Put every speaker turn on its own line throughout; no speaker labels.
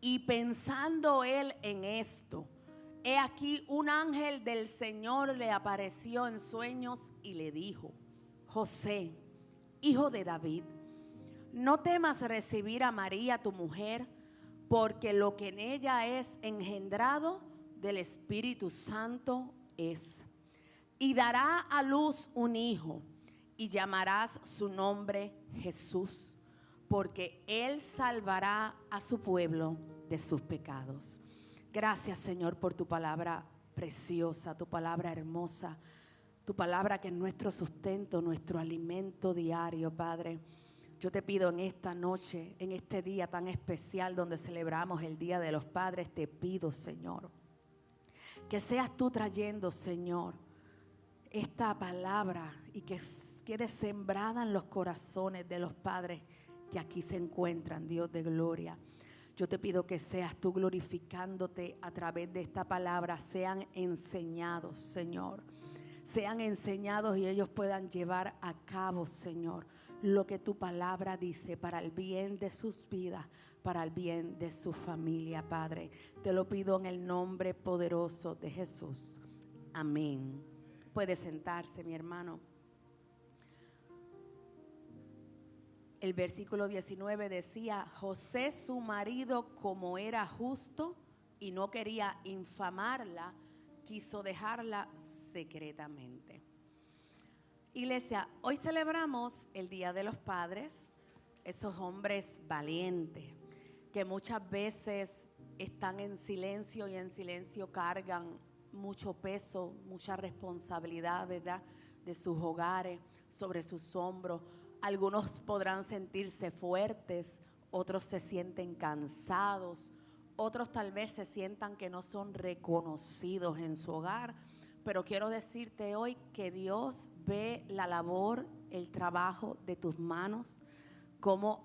Y pensando él en esto, he aquí un ángel del Señor le apareció en sueños y le dijo: José, hijo de David, no temas recibir a María tu mujer, porque lo que en ella es engendrado del Espíritu Santo es. Y dará a luz un hijo, y llamarás su nombre Jesús, porque él salvará a su pueblo de sus pecados. Gracias, Señor, por tu palabra preciosa, tu palabra hermosa, tu palabra que es nuestro sustento, nuestro alimento diario, Padre. Yo te pido en esta noche, en este día tan especial donde celebramos el Día de los Padres, te pido, Señor, que seas tú trayendo, Señor, esta palabra y que quede sembrada en los corazones de los padres que aquí se encuentran, Dios de gloria. Yo te pido que seas tú glorificándote a través de esta palabra, sean enseñados, Señor. Sean enseñados y ellos puedan llevar a cabo, Señor, lo que tu palabra dice para el bien de sus vidas, para el bien de su familia, Padre. Te lo pido en el nombre poderoso de Jesús. Amén. Puede sentarse, mi hermano. El versículo 19 decía: José, su marido, como era justo y no quería infamarla, quiso dejarla secretamente. Iglesia, hoy celebramos el Día de los Padres, esos hombres valientes que muchas veces están en silencio y en silencio cargan mucho peso, mucha responsabilidad, ¿verdad?, de sus hogares, sobre sus hombros. Algunos podrán sentirse fuertes, otros se sienten cansados, otros tal vez se sientan que no son reconocidos en su hogar. Pero quiero decirte hoy que Dios ve la labor, el trabajo de tus manos, cómo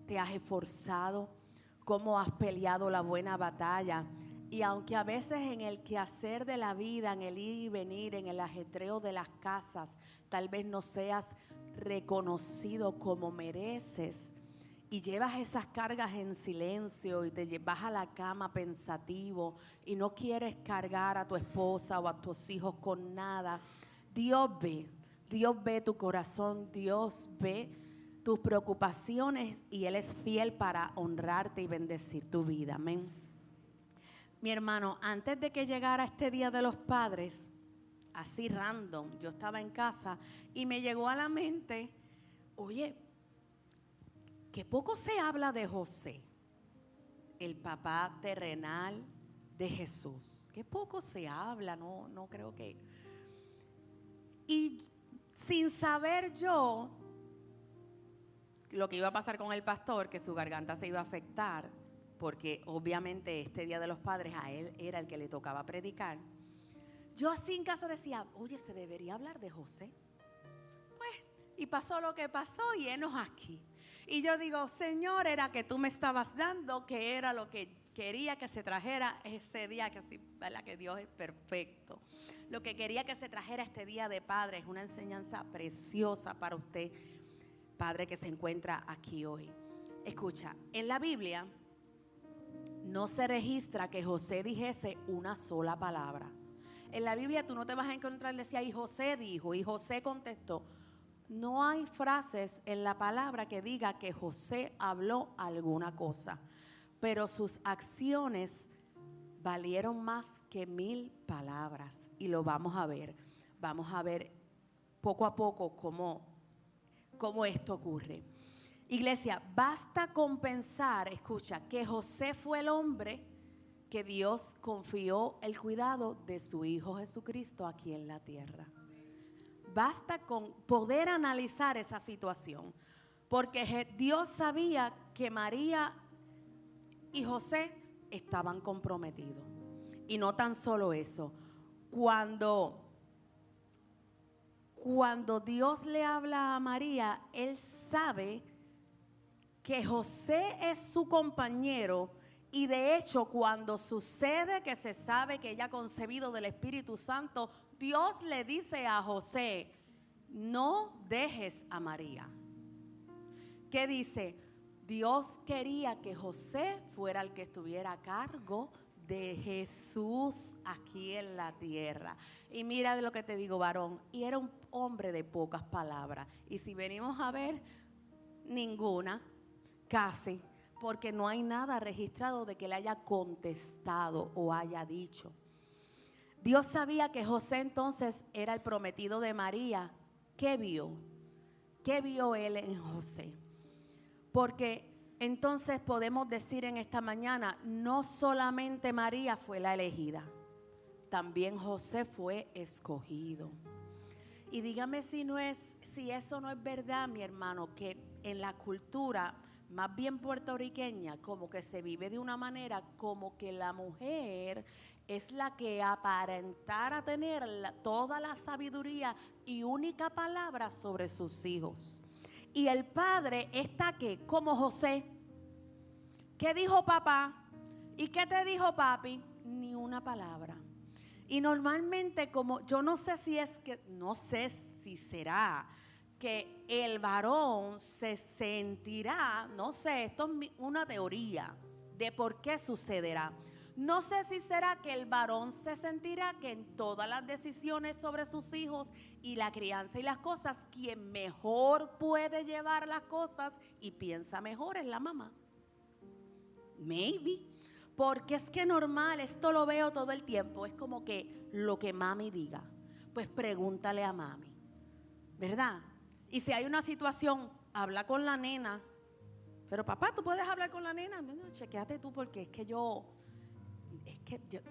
te has esforzado, cómo has peleado la buena batalla. Y aunque a veces en el quehacer de la vida, en el ir y venir, en el ajetreo de las casas, tal vez no seas reconocido como mereces, y llevas esas cargas en silencio y te vas a la cama pensativo y no quieres cargar a tu esposa o a tus hijos con nada, Dios ve tu corazón, Dios ve tus preocupaciones y Él es fiel para honrarte y bendecir tu vida. Amén. Mi hermano, antes de que llegara este Día de los Padres, así random, yo estaba en casa y me llegó a la mente, oye, que poco se habla de José, el papá terrenal de Jesús. Que poco se habla, no creo que. Y sin saber yo lo que iba a pasar con el pastor, que su garganta se iba a afectar, porque obviamente este Día de los Padres a él era el que le tocaba predicar. Yo así en casa decía, oye, se debería hablar de José. Pues, y pasó lo que pasó y enos aquí. Y yo digo, Señor, era que tú me estabas dando, que era lo que quería que se trajera ese día, que sí, ¿verdad?, que Dios es perfecto. Lo que quería que se trajera este Día de Padres, una enseñanza preciosa para usted, padre que se encuentra aquí hoy. Escucha, en la Biblia no se registra que José dijese una sola palabra. En la Biblia tú no te vas a encontrar, decía, y José dijo, y José contestó. No hay frases en la palabra que diga que José habló alguna cosa, pero sus acciones valieron más que 1000 palabras. Y lo vamos a ver. Vamos a ver poco a poco cómo esto ocurre. Iglesia, basta con pensar, escucha, que José fue el hombre que Dios confió el cuidado de su Hijo Jesucristo aquí en la tierra. Basta con poder analizar esa situación, porque Dios sabía que María y José estaban comprometidos. Y no tan solo eso, cuando Dios le habla a María, Él sabe que José es su compañero. Y de hecho, cuando sucede que se sabe que ella ha concebido del Espíritu Santo, Dios le dice a José, no dejes a María. ¿Qué dice? Dios quería que José fuera el que estuviera a cargo de Jesús aquí en la tierra. Y mira lo que te digo, varón, y era un hombre de pocas palabras. Y si venimos a ver, ninguna, casi, porque no hay nada registrado de que le haya contestado o haya dicho. Dios sabía que José entonces era el prometido de María. ¿Qué vio? ¿Qué vio él en José? Porque entonces podemos decir en esta mañana, no solamente María fue la elegida, también José fue escogido. Y dígame si eso no es verdad, mi hermano, que en la cultura más bien puertorriqueña, como que se vive de una manera como que la mujer es la que aparentara tener toda la sabiduría y única palabra sobre sus hijos. Y el padre está que como José. ¿Qué dijo papá? ¿Y qué te dijo papi? Ni una palabra. Y normalmente, como yo no sé si será que el varón se sentirá, no sé, esto es una teoría de por qué sucederá. No sé si será que el varón se sentirá que en todas las decisiones sobre sus hijos y la crianza y las cosas, quien mejor puede llevar las cosas y piensa mejor es la mamá. Maybe. Porque es que normal, esto lo veo todo el tiempo, es como que lo que mami diga, pues pregúntale a mami, ¿verdad? Y si hay una situación, habla con la nena. Pero papá, ¿tú puedes hablar con la nena? No, chequéate tú porque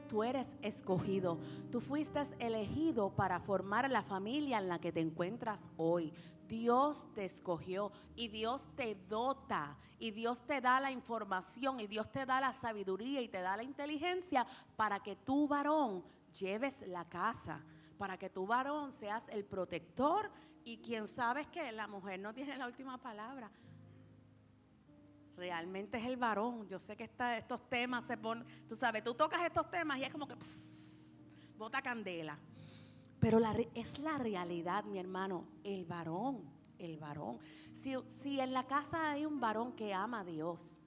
tú eres escogido. Tú fuiste elegido para formar la familia en la que te encuentras hoy. Dios te escogió y Dios te dota y Dios te da la información y Dios te da la sabiduría y te da la inteligencia para que tú, varón, lleves la casa, para que tú, varón, seas el protector y quien sabes que la mujer no tiene la última palabra. Realmente es el varón. Yo sé que estos temas se ponen, tú sabes, tú tocas estos temas y es como que bota candela. Pero es la realidad, mi hermano, el varón. Si en la casa hay un varón que ama a Dios,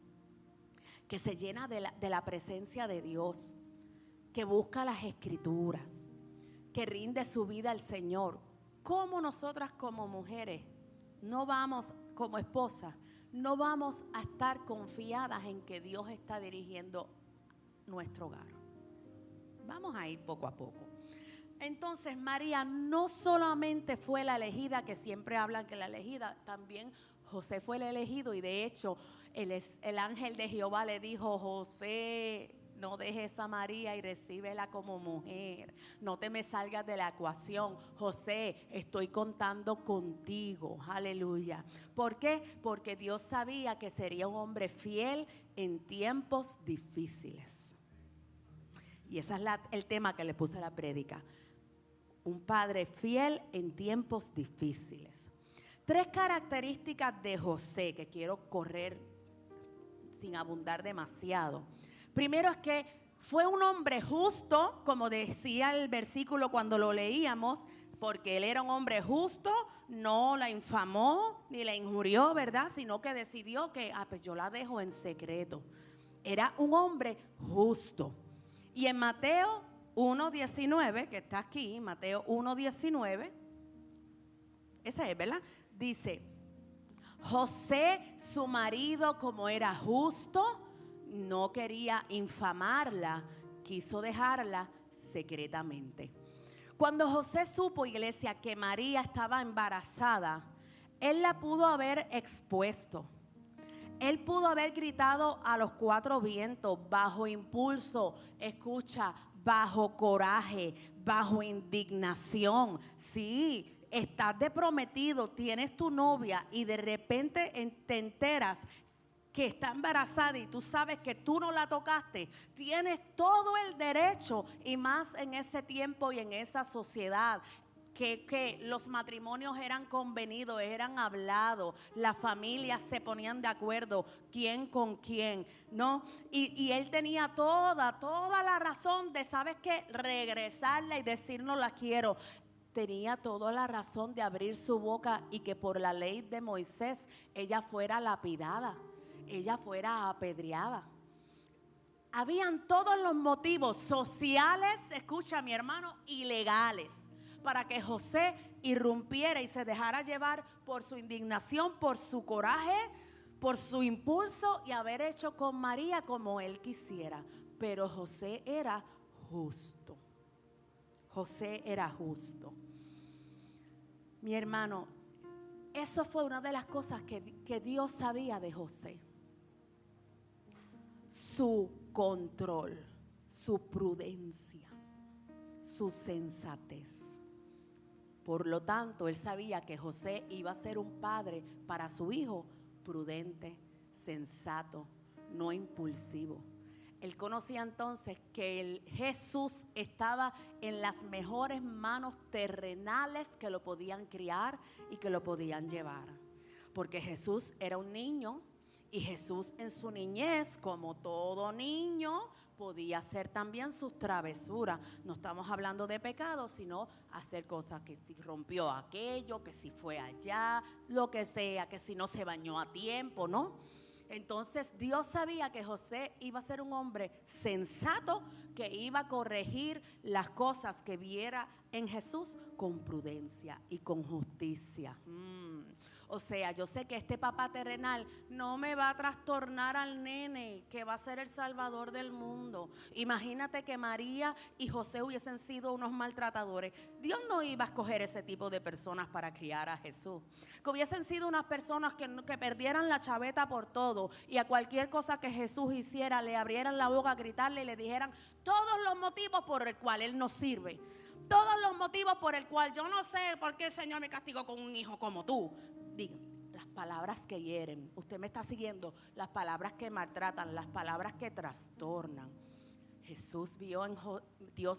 que se llena de la presencia de Dios, que busca las escrituras, que rinde su vida al Señor, ¿cómo nosotras como mujeres no vamos, como esposas, no vamos a estar confiadas en que Dios está dirigiendo nuestro hogar? Vamos a ir poco a poco. Entonces María no solamente fue la elegida, que siempre hablan que la elegida, también José fue el elegido. Y de hecho el ángel de Jehová le dijo: José, no dejes a María y recíbela como mujer. No te me salgas de la ecuación. José, estoy contando contigo. Aleluya. ¿Por qué? Porque Dios sabía que sería un hombre fiel en tiempos difíciles. Y ese es el tema que le puse a la prédica. Un padre fiel en tiempos difíciles. 3 características de José que quiero correr sin abundar demasiado. Primero es que fue un hombre justo, como decía el versículo cuando lo leíamos, porque él era un hombre justo, no la infamó ni la injurió, ¿verdad? Sino que decidió que, pues yo la dejo en secreto. Era un hombre justo. Y en Mateo 1:19, que está aquí, Mateo 1:19, esa es, ¿verdad? Dice: José, su marido, como era justo, no quería infamarla, quiso dejarla secretamente. Cuando José supo, iglesia, que María estaba embarazada, él la pudo haber expuesto. Él pudo haber gritado a los 4 vientos, bajo impulso, escucha, bajo coraje, bajo indignación. Sí, estás de prometido, tienes tu novia y de repente te enteras que está embarazada y tú sabes que tú no la tocaste. Tienes todo el derecho, y más en ese tiempo y en esa sociedad, que los matrimonios eran convenidos, eran hablados, las familias se ponían de acuerdo quién con quién, ¿no? Y él tenía toda la razón de, ¿sabes qué? Regresarla y decir no la quiero. Tenía toda la razón de abrir su boca y que por la ley de Moisés ella fuera lapidada. ella fuera apedreada. Habían todos los motivos sociales, escucha mi hermano, y legales, para que José irrumpiera y se dejara llevar por su indignación, por su coraje, por su impulso y haber hecho con María como él quisiera. Pero José era justo. José era justo. Mi hermano, eso fue una de las cosas que Dios sabía de José. Su control, su prudencia, su sensatez. Por lo tanto, él sabía que José iba a ser un padre para su hijo prudente, sensato, no impulsivo. Él conocía entonces que el Jesús estaba en las mejores manos terrenales que lo podían criar y que lo podían llevar. Porque Jesús era un niño y Jesús en su niñez, como todo niño, podía hacer también sus travesuras. No estamos hablando de pecado, sino hacer cosas que si rompió aquello, que si fue allá, lo que sea, que si no se bañó a tiempo, ¿no? Entonces Dios sabía que José iba a ser un hombre sensato, que iba a corregir las cosas que viera en Jesús con prudencia y con justicia. O sea, yo sé que este papá terrenal no me va a trastornar al nene que va a ser el salvador del mundo. Imagínate que María y José hubiesen sido unos maltratadores. Dios no iba a escoger ese tipo de personas para criar a Jesús. Que hubiesen sido unas personas que perdieran la chaveta por todo y a cualquier cosa que Jesús hiciera le abrieran la boca a gritarle y le dijeran todos los motivos por el cual Él nos sirve. Todos los motivos por el cual yo no sé por qué el Señor me castigó con un hijo como tú. Digan, las palabras que hieren, usted me está siguiendo, las palabras que maltratan, las palabras que trastornan. Dios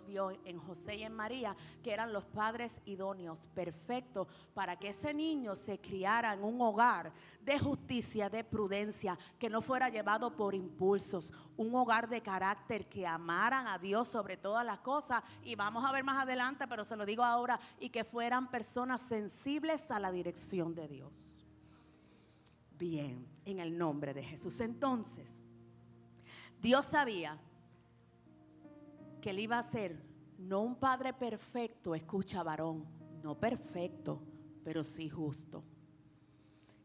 vio en José y en María que eran los padres idóneos, perfectos, para que ese niño se criara en un hogar de justicia, de prudencia, que no fuera llevado por impulsos, un hogar de carácter, que amaran a Dios sobre todas las cosas, y vamos a ver más adelante, pero se lo digo ahora, y que fueran personas sensibles a la dirección de Dios. Bien, en el nombre de Jesús. Entonces, Dios sabía que él iba a ser no un padre perfecto, escucha varón, no perfecto, pero sí justo.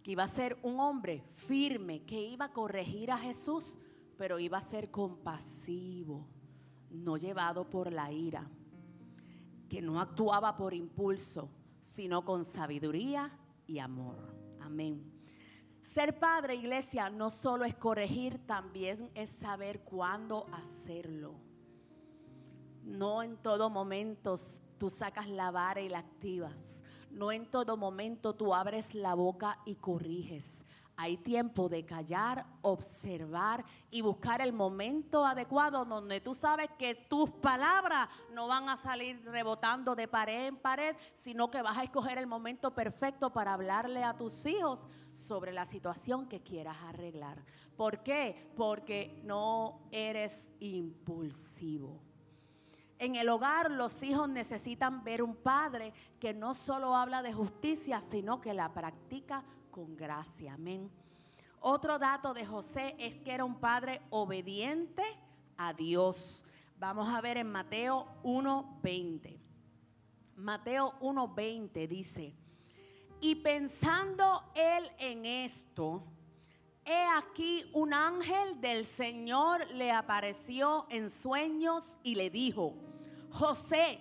Que iba a ser un hombre firme, que iba a corregir a Jesús, pero iba a ser compasivo, no llevado por la ira. Que no actuaba por impulso, sino con sabiduría y amor. Amén. Ser padre, iglesia, no solo es corregir, también es saber cuándo hacerlo. No en todo momento tú sacas la vara y la activas. No en todo momento tú abres la boca y corriges. Hay tiempo de callar, observar y buscar el momento adecuado donde tú sabes que tus palabras no van a salir rebotando de pared en pared, sino que vas a escoger el momento perfecto para hablarle a tus hijos sobre la situación que quieras arreglar. ¿Por qué? Porque no eres impulsivo. En el hogar los hijos necesitan ver un padre que no solo habla de justicia, sino que la practica con gracia. Amén. Otro dato de José es que era un padre obediente a Dios. Vamos a ver en Mateo 1:20. Mateo 1:20 dice: y pensando él en esto, he aquí un ángel del Señor le apareció en sueños y le dijo: José,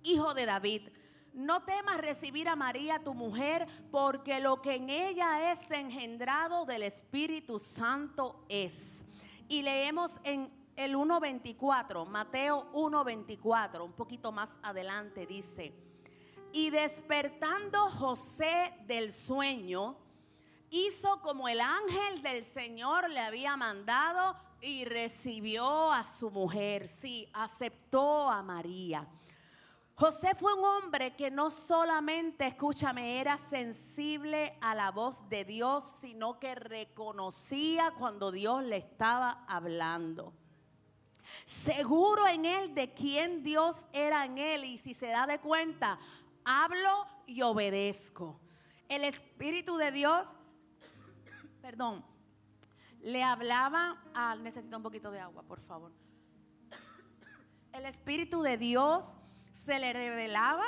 hijo de David, no temas recibir a María tu mujer, porque lo que en ella es engendrado del Espíritu Santo es. Y leemos en el 1:24, Mateo 1:24, un poquito más adelante dice: y despertando José del sueño, hizo como el ángel del Señor le había mandado y recibió a su mujer. Sí, aceptó a María. José fue un hombre que no solamente, escúchame, era sensible a la voz de Dios, sino que reconocía cuando Dios le estaba hablando. Seguro en él de quién Dios era en él, y si se da de cuenta, hablo y obedezco. El Espíritu de Dios, le hablaba necesito un poquito de agua, por favor. El Espíritu de Dios se le revelaba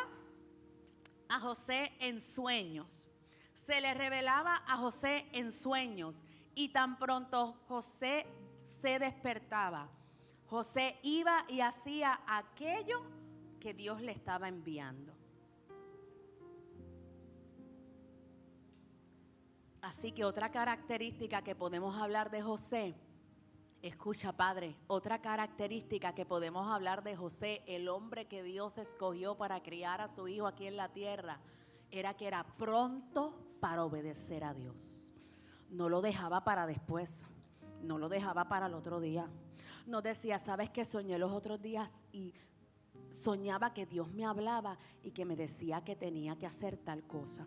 a José en sueños. Se le revelaba a José en sueños. Y tan pronto José se despertaba, José iba y hacía aquello que Dios le estaba enviando. Así que otra característica que podemos hablar de José, escucha, padre, otra característica que podemos hablar de José, el hombre que Dios escogió para criar a su hijo aquí en la tierra, era que era pronto para obedecer a Dios. No lo dejaba para después, no lo dejaba para el otro día. No decía, ¿sabes qué? Soñé los otros días y soñaba que Dios me hablaba y que me decía que tenía que hacer tal cosa.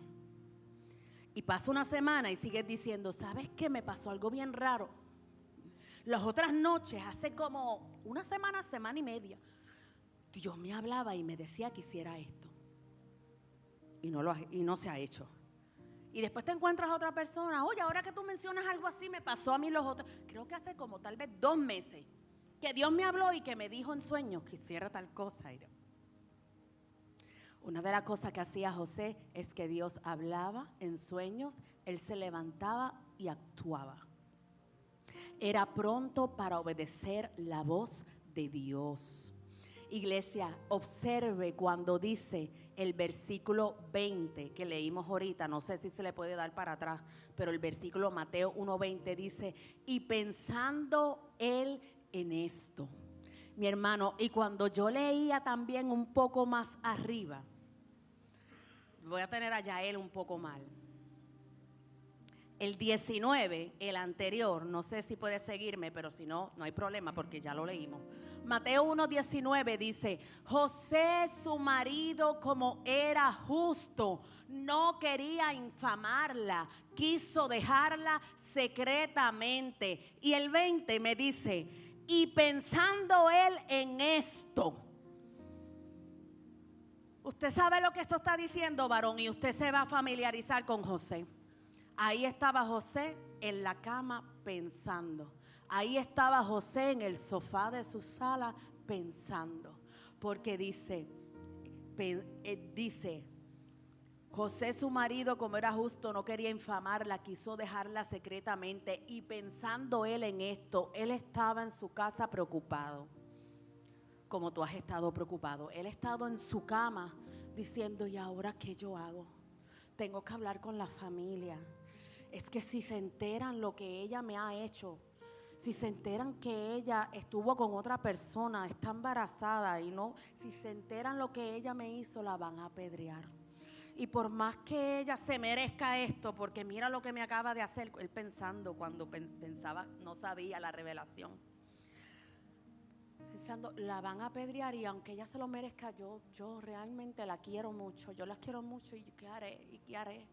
Y pasa una semana y sigues diciendo, ¿sabes qué? Me pasó algo bien raro. Las otras noches, hace como una semana, semana y media, Dios me hablaba y me decía que hiciera esto. Y no se ha hecho. Y después te encuentras a otra persona, oye, ahora que tú mencionas algo así, me pasó a mí los otros. Creo que hace como tal vez 2 meses que Dios me habló y que me dijo en sueños que hiciera tal cosa. Una de las cosas que hacía José es que Dios hablaba en sueños, él se levantaba y actuaba. Era pronto para obedecer la voz de Dios. Iglesia, observe cuando dice el versículo 20 que leímos ahorita, no sé si se le puede dar para atrás, pero el versículo Mateo 1:20 dice, y pensando él en esto. Mi hermano, y cuando yo leía también un poco más arriba, voy a tener a Yael un poco mal. El 19, el anterior, no sé si puede seguirme, pero si no, no hay problema porque ya lo leímos. Mateo 1:19 dice, José su marido como era justo, no quería infamarla, quiso dejarla secretamente. Y el 20 me dice, y pensando él en esto. Usted sabe lo que esto está diciendo, varón, y usted se va a familiarizar con José. Ahí estaba José en la cama pensando. Ahí estaba José en el sofá de su sala pensando. Porque dice, José su marido como era justo no quería infamarla, quiso dejarla secretamente. Y pensando él en esto, él estaba en su casa preocupado. Como tú has estado preocupado. Él ha estado en su cama diciendo, ¿y ahora qué yo hago? Tengo que hablar con la familia. Es que si se enteran lo que ella me ha hecho, si se enteran que ella estuvo con otra persona, está embarazada y no, si se enteran lo que ella me hizo, la van a apedrear. Y por más que ella se merezca esto, porque mira lo que me acaba de hacer, él pensando cuando pensaba, no sabía la revelación. Pensando, la van a apedrear y aunque ella se lo merezca, yo realmente la quiero mucho, yo la quiero mucho y ¿qué haré? ¿Y qué haré?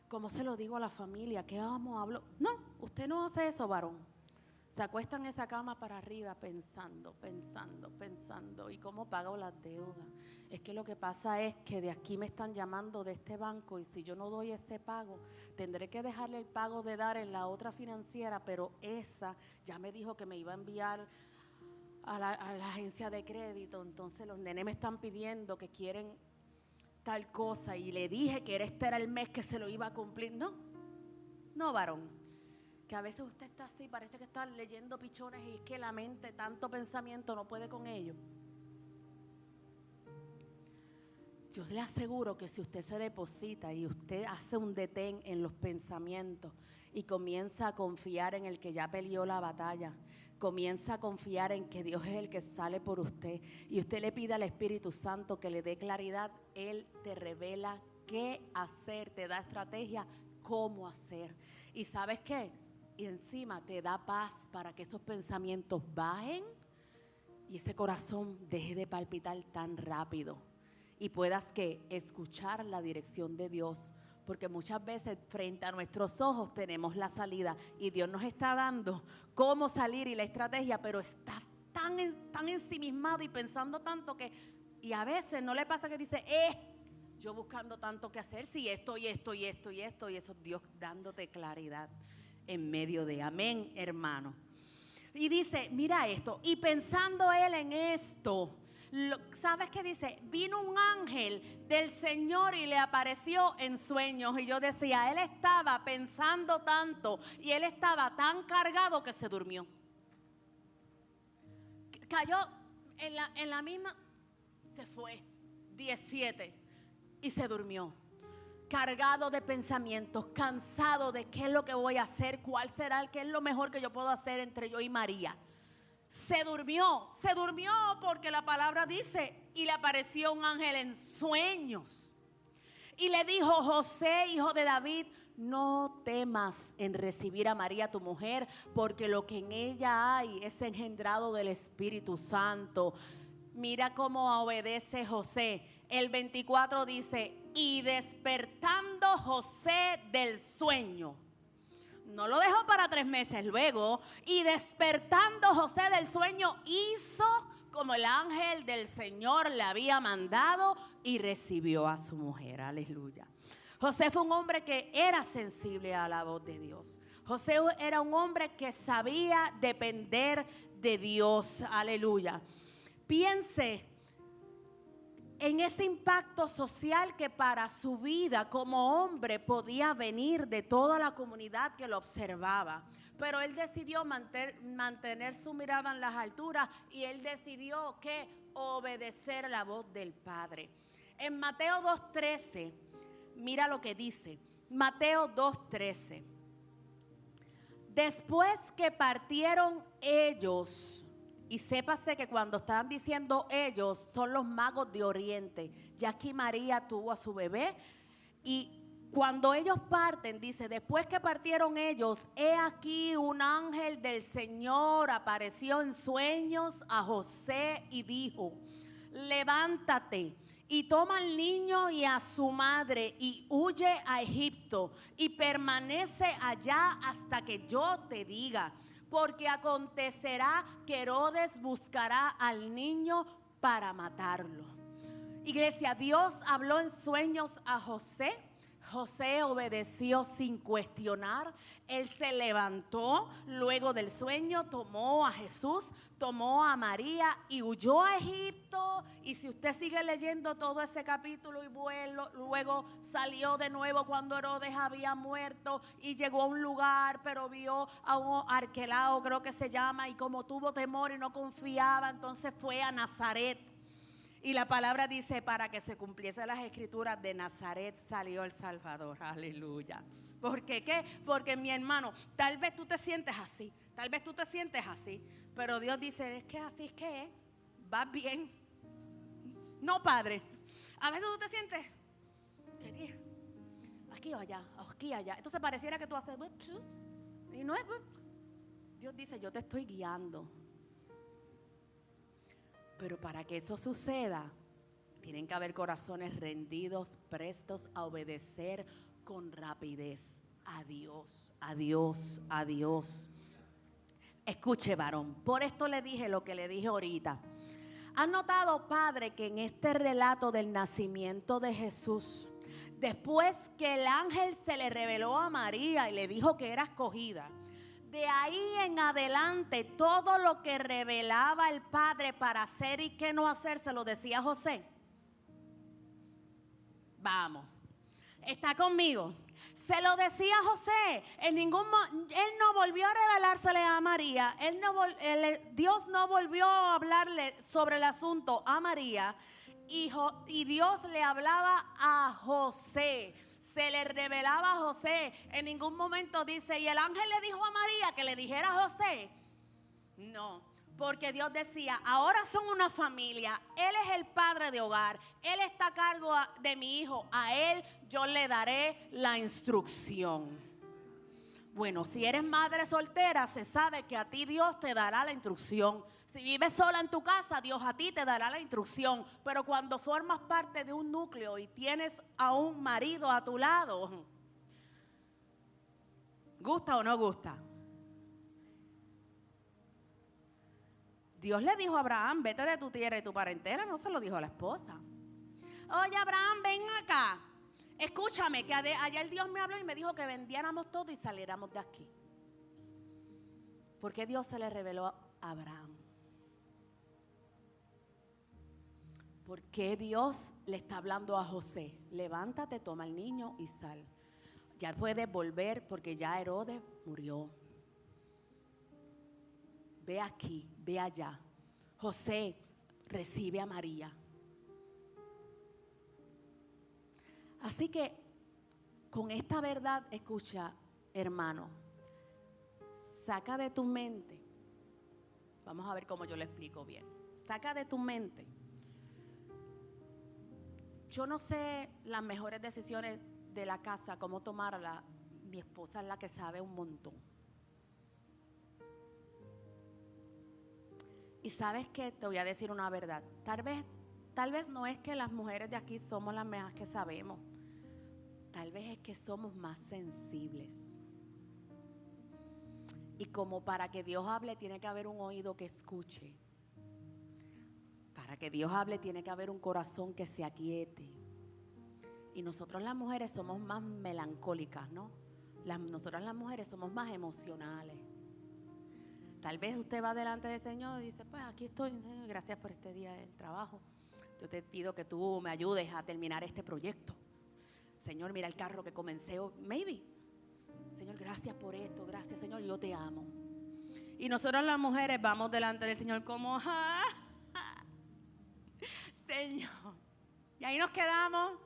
¿Cómo se lo digo a la familia? ¿Qué vamos a hablar? No, usted no hace eso, varón. Se acuesta en esa cama para arriba pensando. ¿Y cómo pago las deudas? Es que lo que pasa es que de aquí me están llamando de este banco y si yo no doy ese pago, tendré que dejarle el pago de dar en la otra financiera, pero esa ya me dijo que me iba a enviar a la agencia de crédito. Entonces los nenes me están pidiendo que quieren tal cosa y le dije que este era el mes que se lo iba a cumplir. No, varón, que a veces usted está así, parece que está leyendo pichones y es que la mente, tanto pensamiento no puede con ello. Yo le aseguro que si usted se deposita y usted hace un detén en los pensamientos y comienza a confiar en el que ya peleó la batalla, comienza a confiar en que Dios es el que sale por usted y usted le pide al Espíritu Santo que le dé claridad, Él te revela qué hacer, te da estrategia, cómo hacer. ¿Y sabes qué? Y encima te da paz para que esos pensamientos bajen y ese corazón deje de palpitar tan rápido y puedas que escuchar la dirección de Dios. Porque muchas veces frente a nuestros ojos tenemos la salida y Dios nos está dando cómo salir y la estrategia, pero estás tan ensimismado y pensando tanto que, y a veces no le pasa que dice, yo buscando tanto que hacer, si esto y esto y esto y esto, y eso Dios dándote claridad. en medio de. Amén, hermano. Y dice, mira esto, y pensando él en esto, ¿sabes qué dice? Vino un ángel del Señor y le apareció en sueños. Y yo decía, él estaba pensando tanto y él estaba tan cargado que se durmió. Cayó en la misma, se fue, 17, y se durmió. Cargado de pensamientos, cansado de qué es lo que voy a hacer, cuál será, qué es lo mejor que yo puedo hacer entre yo y María. Se durmió porque la palabra dice, y le apareció un ángel en sueños. Y le dijo, José, hijo de David, no temas en recibir a María tu mujer, porque lo que en ella hay es engendrado del Espíritu Santo. Mira cómo obedece José. El 24 dice, y despertando José del sueño. No lo dejó para 3 meses luego. Y despertando José del sueño hizo como el ángel del Señor le había mandado y recibió a su mujer. Aleluya. José fue un hombre que era sensible a la voz de Dios. José era un hombre que sabía depender de Dios. Aleluya. Piense en ese impacto social que para su vida como hombre podía venir de toda la comunidad que lo observaba. Pero él decidió mantener su mirada en las alturas y él decidió que obedecer la voz del Padre. En Mateo 2:13, mira lo que dice. Mateo 2:13. Después que partieron ellos, y sépase que cuando están diciendo ellos, son los magos de Oriente. Ya aquí María tuvo a su bebé. Y cuando ellos parten, dice, después que partieron ellos, he aquí un ángel del Señor apareció en sueños a José y dijo, levántate y toma al niño y a su madre y huye a Egipto y permanece allá hasta que yo te diga. Porque acontecerá que Herodes buscará al niño para matarlo. Iglesia, Dios habló en sueños a José. José obedeció sin cuestionar. Él se levantó luego del sueño, tomó a Jesús, tomó a María y huyó a Egipto. Y si usted sigue leyendo todo ese capítulo y luego salió de nuevo cuando Herodes había muerto y llegó a un lugar, pero vio a un Arquelao, creo que se llama, y como tuvo temor y no confiaba, entonces fue a Nazaret. Y la palabra dice, para que se cumpliesen las escrituras, de Nazaret salió el Salvador. Aleluya. ¿Por qué? ¿Qué? Porque mi hermano, tal vez tú te sientes así, pero Dios dice, es que así es que va bien. No, Padre. A veces tú te sientes, aquí o allá, aquí o allá. Entonces pareciera que tú haces, y no es, Dios dice, yo te estoy guiando. Pero para que eso suceda, tienen que haber corazones rendidos, prestos a obedecer con rapidez a Dios, a Dios, a Dios. Escuche, varón, por esto le dije lo que le dije ahorita. ¿Han notado, padre, que en este relato del nacimiento de Jesús, después que el ángel se le reveló a María y le dijo que era escogida, de ahí en adelante, todo lo que revelaba el Padre para hacer y qué no hacer, se lo decía José? Vamos, ¿está conmigo? Se lo decía José. Él no volvió a revelársele a María. Dios no volvió a hablarle sobre el asunto a María. Y Dios le hablaba a José. Se le revelaba a José. En ningún momento dice, y el ángel le dijo a María que le dijera a José. No, porque Dios decía, ahora son una familia. Él es el padre de hogar. Él está a cargo de mi hijo. A él yo le daré la instrucción. Bueno, si eres madre soltera, se sabe que a ti Dios te dará la instrucción. Si vives sola en tu casa, Dios a ti te dará la instrucción. Pero cuando formas parte de un núcleo y tienes a un marido a tu lado, ¿gusta o no gusta? Dios le dijo a Abraham, vete de tu tierra y tu parentela, no se lo dijo a la esposa. Oye, Abraham, ven acá. Escúchame, que ayer Dios me habló y me dijo que vendiéramos todo y saliéramos de aquí. ¿Por qué Dios se le reveló a Abraham? ¿Por qué Dios le está hablando a José? Levántate, toma al niño y sal. Ya puedes volver porque ya Herodes murió. Ve aquí, ve allá. José recibe a María. Así que con esta verdad, escucha, hermano, saca de tu mente. Vamos a ver cómo yo lo explico bien. Saca de tu mente. Yo no sé las mejores decisiones de la casa, cómo tomarla. Mi esposa es la que sabe un montón. Y sabes qué, te voy a decir una verdad. Tal vez no es que las mujeres de aquí somos las mejores que sabemos. Tal vez es que somos más sensibles. Y como para que Dios hable tiene que haber un oído que escuche. Para que Dios hable tiene que haber un corazón que se aquiete. Y nosotros las mujeres somos más melancólicas, ¿no? Nosotras las mujeres somos más emocionales. Tal vez usted va delante del Señor y dice, pues aquí estoy, gracias por este día del trabajo. Yo te pido que tú me ayudes a terminar este proyecto. Señor, mira el carro que comencé, maybe. Señor, gracias por esto, gracias Señor, yo te amo. Y nosotros las mujeres vamos delante del Señor como, Señor. Y ahí nos quedamos.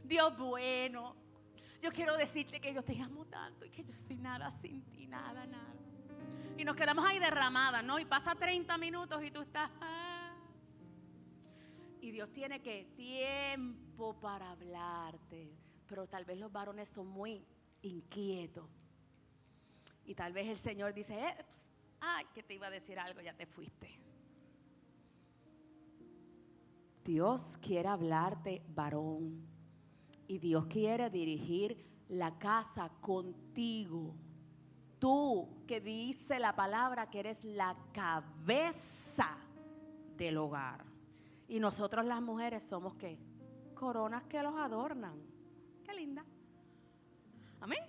Dios bueno, yo quiero decirte que yo te amo tanto y que yo soy nada sin ti, nada. Y nos quedamos ahí derramadas, ¿no? Y pasa 30 minutos y tú estás... Y Dios tiene tiempo para hablarte. Pero tal vez los varones son muy inquietos. Y tal vez el Señor dice, ay, que te iba a decir algo, ya te fuiste. Dios quiere hablarte, varón. Y Dios quiere dirigir la casa contigo. Tú, que dice la palabra que eres la cabeza del hogar. Y nosotros las mujeres somos ¿qué? Coronas que los adornan. Qué linda. Amén.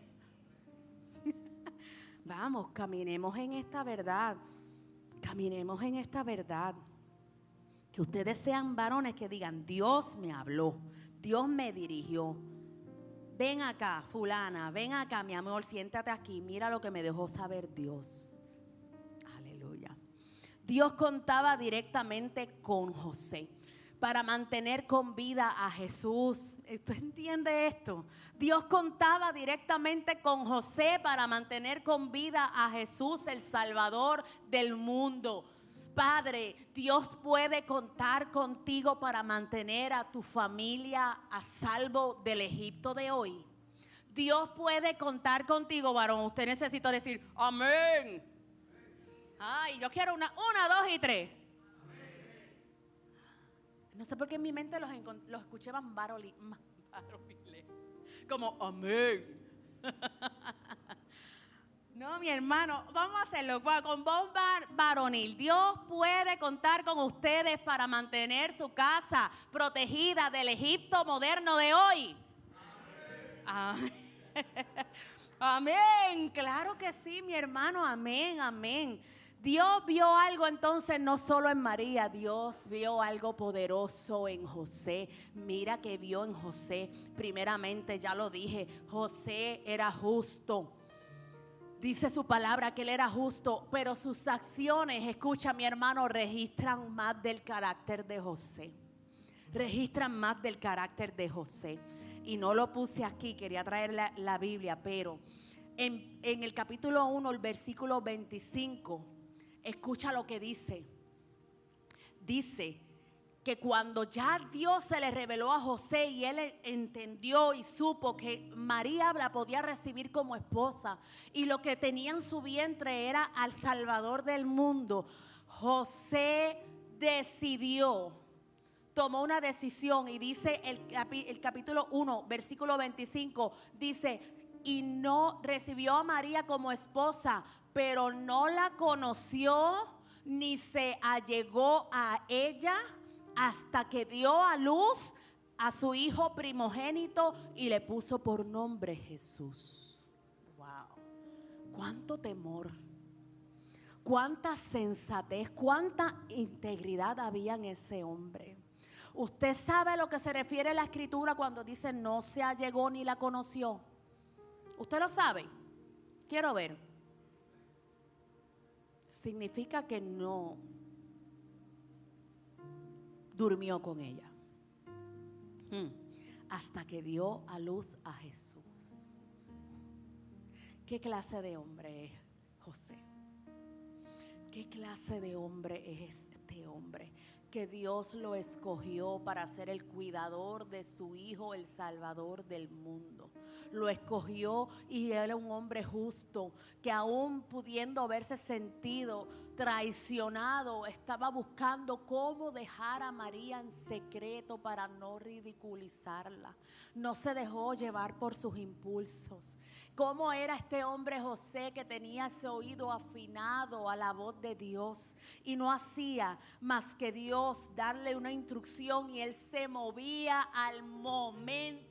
Vamos, caminemos en esta verdad. Caminemos en esta verdad. Que ustedes sean varones que digan, Dios me habló, Dios me dirigió. Ven acá, fulana, ven acá, mi amor, siéntate aquí. Mira lo que me dejó saber Dios. Aleluya. Dios contaba directamente con José para mantener con vida a Jesús. ¿Usted entiende esto? Dios contaba directamente con José para mantener con vida a Jesús, el Salvador del mundo. Padre, Dios puede contar contigo para mantener a tu familia a salvo del Egipto de hoy. Dios puede contar contigo, varón. Usted necesita decir, amén. Ay, yo quiero una, 2 y 3. No sé por qué en mi mente los escuché más varoniles. Como amén. No, mi hermano, vamos a hacerlo con voz varonil. Dios puede contar con ustedes para mantener su casa protegida del Egipto moderno de hoy. Amén. Amén. Claro que sí, mi hermano. Amén, amén. Dios vio algo entonces no solo en María, Dios vio algo poderoso en José. Mira que vio en José. Primeramente, ya lo dije, José era justo. Dice su palabra que él era justo, pero sus acciones, escucha mi hermano, registran más del carácter de José. Registran más del carácter de José. Y no lo puse aquí, quería traer la Biblia, pero en el capítulo 1, el versículo 25, escucha lo que dice. Dice que cuando ya Dios se le reveló a José y él entendió y supo que María la podía recibir como esposa y lo que tenía en su vientre era al Salvador del mundo, José tomó una decisión y dice el capítulo 1, versículo 25, dice, y no recibió a María como esposa, pero no la conoció ni se allegó a ella hasta que dio a luz a su hijo primogénito y le puso por nombre Jesús. Wow, cuánto temor, Cuánta sensatez, cuánta integridad había en ese hombre. Usted sabe a lo que se refiere la escritura cuando dice no se allegó ni la conoció. ¿Usted lo sabe? Quiero ver. Significa que no durmió con ella. Hasta que dio a luz a Jesús. ¿Qué clase de hombre es José? ¿Qué clase de hombre es este hombre? Que Dios lo escogió para ser el cuidador de su hijo, el salvador del mundo. Lo escogió y él era un hombre justo, que aún pudiendo haberse sentido traicionado, estaba buscando cómo dejar a María en secreto para no ridiculizarla. No se dejó llevar por sus impulsos. ¿Cómo era este hombre José que tenía ese oído afinado a la voz de Dios y no hacía más que Dios darle una instrucción y él se movía al momento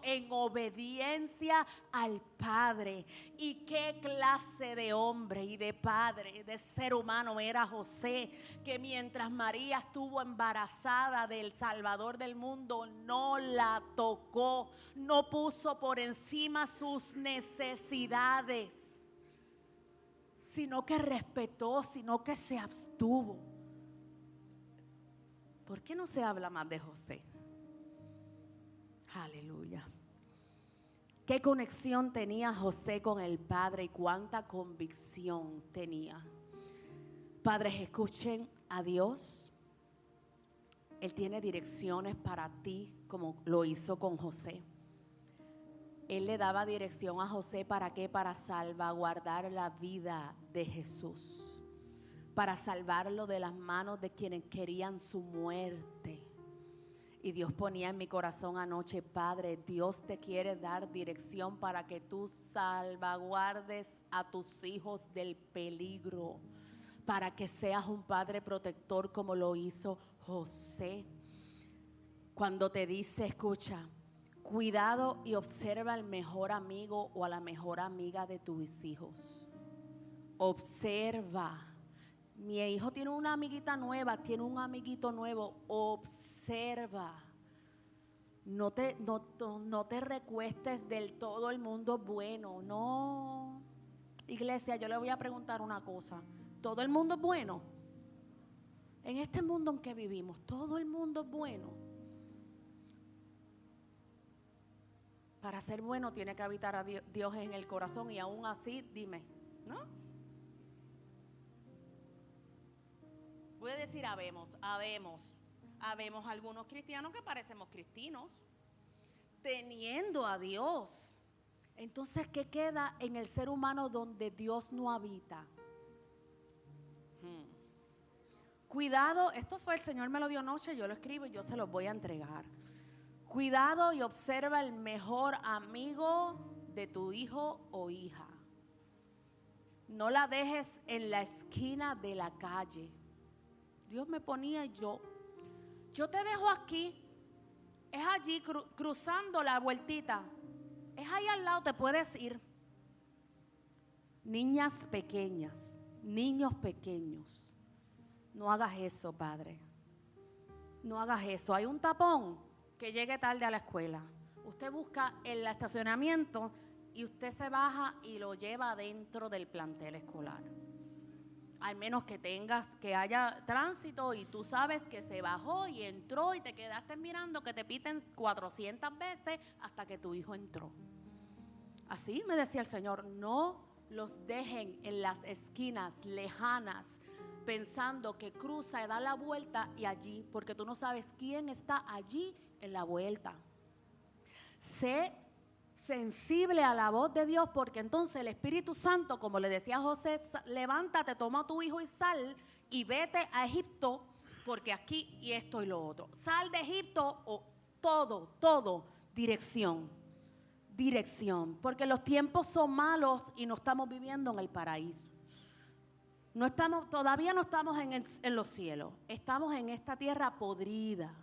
en obediencia al Padre? ¿Y qué clase de hombre y de padre, de ser humano era José, que mientras María estuvo embarazada del Salvador del mundo no la tocó, no puso por encima sus necesidades, sino que respetó, sino que se abstuvo? ¿Por qué no se habla más de José? Aleluya. ¿Qué conexión tenía José con el Padre y cuánta convicción tenía? Padres, escuchen a Dios. Él tiene direcciones para ti como lo hizo con José. Él le daba dirección a José, ¿para qué? Para salvaguardar la vida de Jesús, para salvarlo de las manos de quienes querían su muerte. Y Dios ponía en mi corazón anoche, Padre, Dios te quiere dar dirección para que tú salvaguardes a tus hijos del peligro, para que seas un padre protector como lo hizo José. Cuando te dice, escucha, cuidado y observa al mejor amigo o a la mejor amiga de tus hijos. Observa. Mi hijo tiene una amiguita nueva, tiene un amiguito nuevo. Observa. No te recuestes del todo el mundo bueno. No. Iglesia, yo le voy a preguntar una cosa. ¿Todo el mundo es bueno? En este mundo en que vivimos, ¿todo el mundo es bueno? Para ser bueno tiene que habitar a Dios en el corazón, y aún así, dime, ¿no? Puede decir habemos algunos cristianos que parecemos cristinos, teniendo a Dios. Entonces, ¿qué queda en el ser humano donde Dios no habita? Cuidado, esto fue el Señor me lo dio anoche, yo lo escribo y yo se los voy a entregar. Cuidado y observa el mejor amigo de tu hijo o hija. No la dejes en la esquina de la calle. Dios me ponía y yo te dejo aquí, es allí cruzando la vueltita, es ahí al lado, te puedes ir. Niñas pequeñas, niños pequeños, no hagas eso, Padre. No hagas eso. Hay un tapón, que llegue tarde a la escuela. Usted busca el estacionamiento y usted se baja y lo lleva dentro del plantel escolar. Al menos que haya tránsito y tú sabes que se bajó y entró y te quedaste mirando que te piten 400 veces hasta que tu hijo entró. Así me decía el Señor, no los dejen en las esquinas lejanas pensando que cruza y da la vuelta y allí, porque tú no sabes quién está allí en la vuelta. Sé sensible a la voz de Dios, porque entonces el Espíritu Santo, como le decía a José, levántate, toma a tu hijo y sal y vete a Egipto, porque aquí y esto y lo otro. Sal de Egipto, o todo, dirección, porque los tiempos son malos y no estamos viviendo en el paraíso. Todavía no estamos en los cielos, estamos en esta tierra podrida.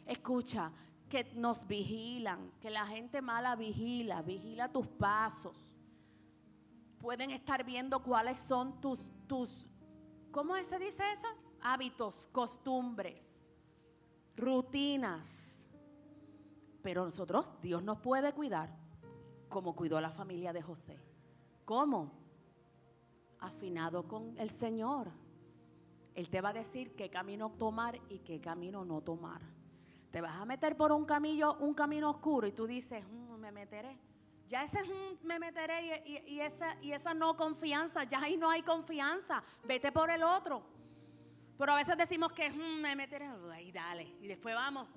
Escucha, que nos vigilan, que la gente mala vigila tus pasos. pueden estar viendo cuáles son tus, ¿cómo se dice eso? Hábitos, costumbres, rutinas. Pero nosotros, Dios nos puede cuidar como cuidó a la familia de José. ¿Cómo? Afinado con el Señor. Él te va a decir qué camino tomar y qué camino no tomar. Te vas a meter por un camino oscuro y tú dices, me meteré. Ya ese me meteré y esa no confianza, ya ahí no hay confianza. Vete por el otro. Pero a veces decimos que me meteré, ahí dale, y después vamos.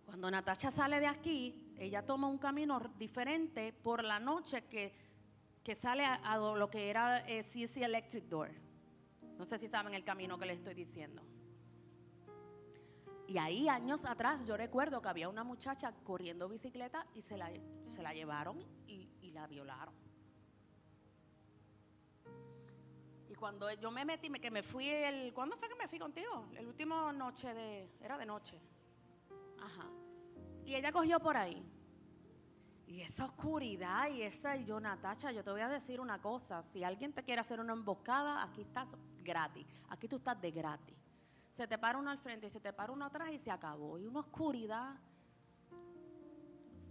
Cuando Natasha sale de aquí, ella toma un camino diferente por la noche que sale a lo que era CC Electric Door. No sé si saben el camino que les estoy diciendo. Y ahí años atrás yo recuerdo que había una muchacha corriendo bicicleta y se la llevaron y la violaron. Y cuando yo me metí, que me fui ¿cuándo fue que me fui contigo? El último noche era de noche. Ajá. Y ella cogió por ahí. Y esa oscuridad y yo, Natasha, yo te voy a decir una cosa. Si alguien te quiere hacer una emboscada, aquí estás gratis. Aquí tú estás de gratis. Se te para uno al frente y se te para uno atrás y se acabó. Y una oscuridad.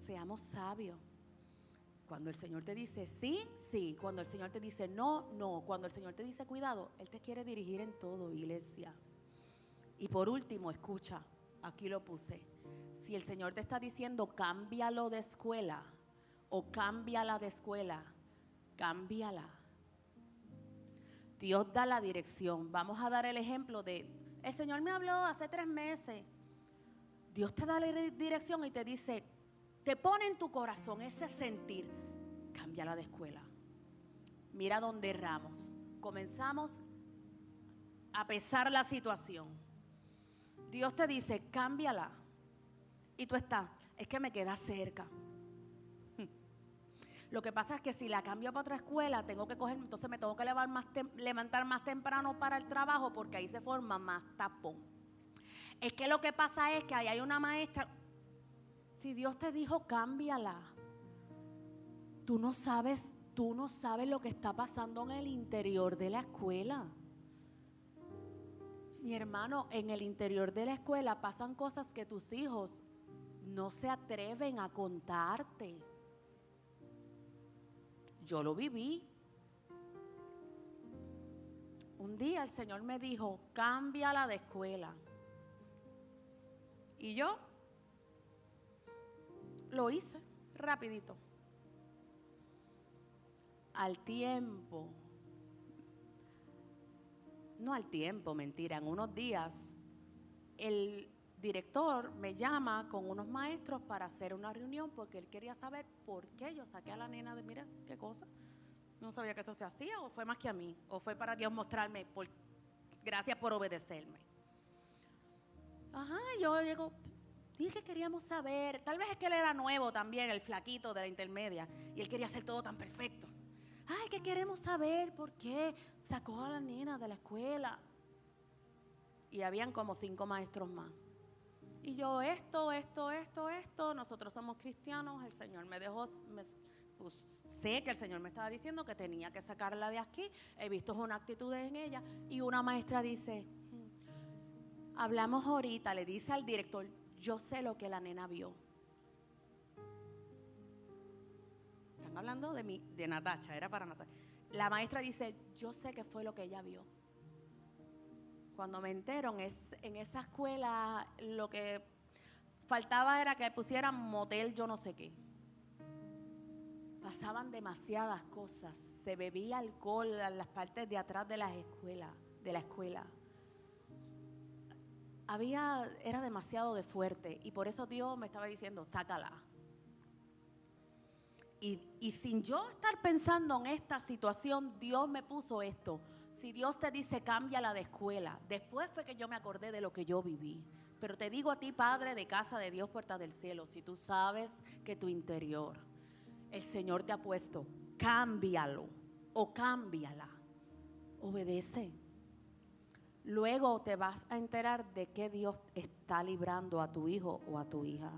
Seamos sabios. Cuando el Señor te dice sí, sí. Cuando el Señor te dice no, no. Cuando el Señor te dice cuidado, Él te quiere dirigir en todo, iglesia. Y por último, escucha, aquí lo puse. Si el Señor te está diciendo cámbialo de escuela o cámbiala de escuela, cámbiala. Dios da la dirección. Vamos a dar el ejemplo de, el Señor me habló hace 3 meses. Dios te da la dirección y te dice, te pone en tu corazón ese sentir, cámbiala de escuela. Mira dónde erramos. Comenzamos a pesar la situación. Dios te dice, cámbiala. Y tú estás, es que me queda cerca. Lo que pasa es que si la cambio para otra escuela, entonces me tengo que levantar más temprano para el trabajo porque ahí se forma más tapón. Es que lo que pasa es que ahí hay una maestra. Si Dios te dijo, cámbiala. Tú no sabes lo que está pasando en el interior de la escuela. Mi hermano, en el interior de la escuela pasan cosas que tus hijos no se atreven a contarte. Yo lo viví. Un día el Señor me dijo, cámbiala de escuela. Y yo lo hice rapidito. En unos días, el director me llama con unos maestros para hacer una reunión porque él quería saber por qué yo saqué a la nena de, mira, qué cosa. No sabía que eso se hacía, o fue más que a mí, o fue para Dios mostrarme, gracias por obedecerme. Ajá, yo dije que queríamos saber, tal vez es que él era nuevo también, el flaquito de la intermedia, y él quería hacer todo tan perfecto. Ay, que queremos saber por qué sacó a la nena de la escuela. Y habían como 5 maestros más. Y yo, nosotros somos cristianos, el Señor me dejó, sé que el Señor me estaba diciendo que tenía que sacarla de aquí, he visto una actitud en ella. Y una maestra dice, hablamos ahorita, le dice al director, yo sé lo que la nena vio. Están hablando de Natasha, era para Natasha. La maestra dice, yo sé qué fue lo que ella vio. Cuando me entero, en esa escuela lo que faltaba era que pusieran motel yo no sé qué. Pasaban demasiadas cosas. Se bebía alcohol en las partes de atrás de la escuela. Era demasiado de fuerte y por eso Dios me estaba diciendo, sácala. Y sin yo estar pensando en esta situación, Dios me puso esto. Si Dios te dice cámbiala de escuela, después fue que yo me acordé de lo que yo viví. Pero te digo a ti, Padre de casa de Dios, puerta del cielo, si tú sabes que tu interior, el Señor te ha puesto, cámbialo o cámbiala, obedece. Luego te vas a enterar de que Dios está librando a tu hijo o a tu hija.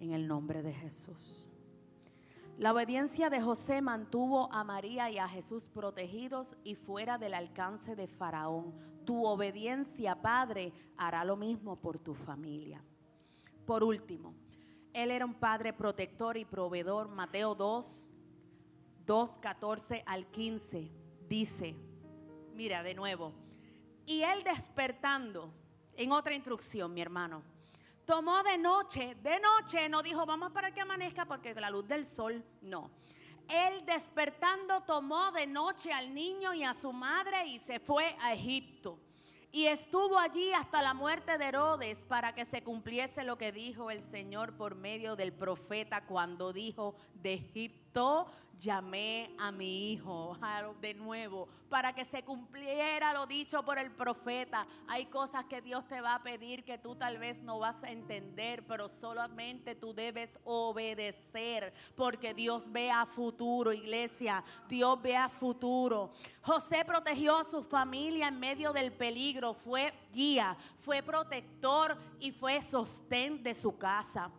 en el nombre de Jesús. La obediencia de José mantuvo a María y a Jesús protegidos y fuera del alcance de Faraón. Tu obediencia, Padre, hará lo mismo por tu familia. Por último, Él era un Padre protector y proveedor. Mateo 2:14 al 15 dice, mira de nuevo, y Él despertando, en otra instrucción, mi hermano, tomó de noche, no dijo vamos para que amanezca porque la luz del sol, no. Él despertando tomó de noche al niño y a su madre y se fue a Egipto. Y estuvo allí hasta la muerte de Herodes para que se cumpliese lo que dijo el Señor por medio del profeta cuando dijo, de Egipto llamé a mi hijo. De nuevo, para que se cumpliera lo dicho por el profeta. Hay cosas que Dios te va a pedir que tú tal vez no vas a entender, pero solamente tú debes obedecer, porque Dios ve a futuro, iglesia. Dios ve a futuro. José protegió a su familia en medio del peligro, fue guía, fue protector y fue sostén de su casa.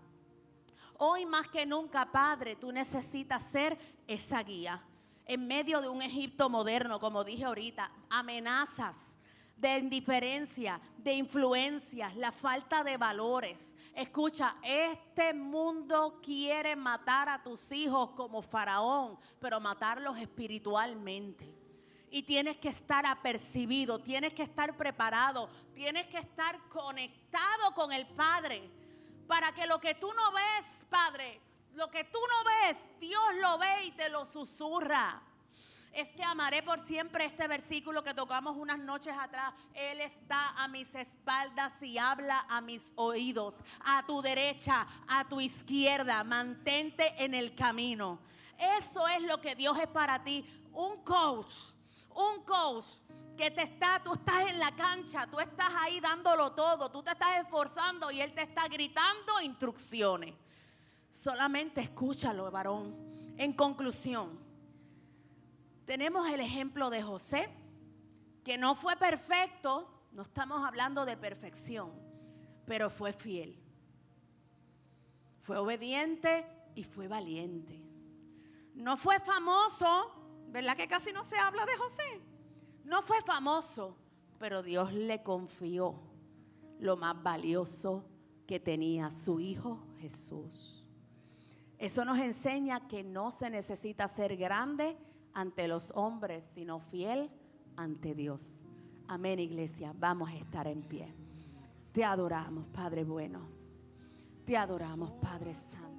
Hoy más que nunca, Padre, tú necesitas ser esa guía. En medio de un Egipto moderno, como dije ahorita, amenazas de indiferencia, de influencias, la falta de valores. Escucha, este mundo quiere matar a tus hijos como Faraón, pero matarlos espiritualmente. Y tienes que estar apercibido, tienes que estar preparado, tienes que estar conectado con el Padre. Para que lo que tú no ves, Padre, lo que tú no ves, Dios lo ve y te lo susurra. Amaré por siempre este versículo que tocamos unas noches atrás. Él está a mis espaldas y habla a mis oídos. A tu derecha, a tu izquierda, mantente en el camino. Eso es lo que Dios es para ti. Un coach que tú estás en la cancha, tú estás ahí dándolo todo, tú te estás esforzando y Él te está gritando instrucciones. Solamente escúchalo, varón. En conclusión, tenemos el ejemplo de José, que no fue perfecto, no estamos hablando de perfección, pero fue fiel. Fue obediente y fue valiente. No fue famoso, ¿verdad que casi no se habla de José? No fue famoso, pero Dios le confió lo más valioso que tenía, su hijo Jesús. Eso nos enseña que no se necesita ser grande ante los hombres, sino fiel ante Dios. Amén, iglesia. Vamos a estar en pie. Te adoramos, Padre bueno. Te adoramos, Padre Santo.